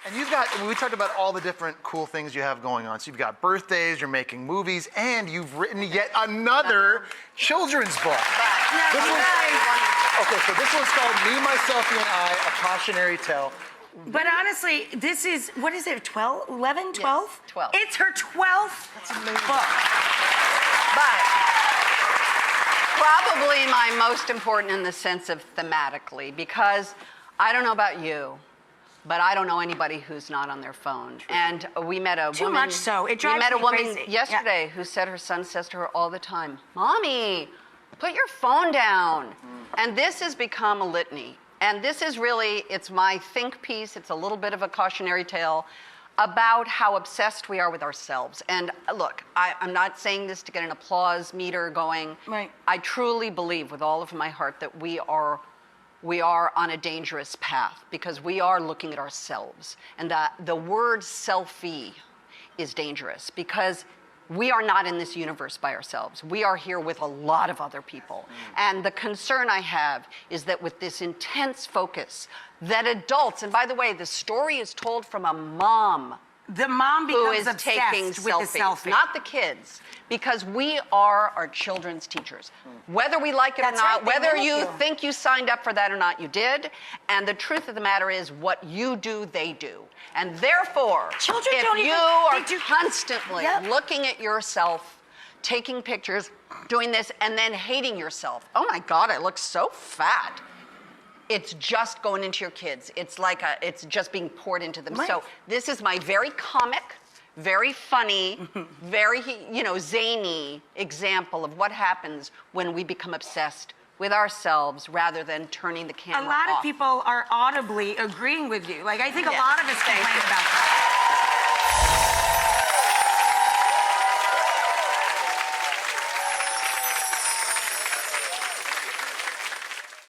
And you've got, we talked about all the different cool things you have going on. So you've got birthdays, you're making movies, and you've written yet another children's book. Okay, so this one's called Me, Myselfie, and I, A Cautionary Tale. But honestly, this is, what is it, 12, 11, 12? Yes, 12. It's her 12th book. But probably my most important in the sense of thematically, because I don't know about you, but I don't know anybody who's not on their phone. And we met a woman. Too much so. It drives me woman crazy. yesterday who said her son says to her all the time, "Mommy, put your phone down." And this has become a litany. And this is really, it's my think piece. It's a little bit of a cautionary tale about how obsessed we are with ourselves. And look, I'm not saying this to get an applause meter going. Right. I truly believe with all of my heart that we are on a dangerous path because we are looking at ourselves. And the word selfie is dangerous because we are not in this universe by ourselves. We are here with a lot of other people. And the concern I have is that with this intense focus, that adults, and by the way, the story is told from a mom The mom who becomes is obsessed taking with selfies, the selfie. not the kids, because we are our children's teachers. Whether we like it That's or not, right, they whether mimic you you. think you signed up for that or not, you did. And the truth of the matter is, what you do, they do. And therefore, Children if don't you even- are they do- constantly Yep. looking at yourself, taking pictures, doing this, and then hating yourself, oh my God, I look so fat. It's just going into your kids. It's like it's just being poured into them. Right. So this is my very comic, very funny, very, zany example of what happens when we become obsessed with ourselves rather than turning the camera A lot off. of people are audibly agreeing with you. Like, I think a Yes, lot of us thank complain you. about that.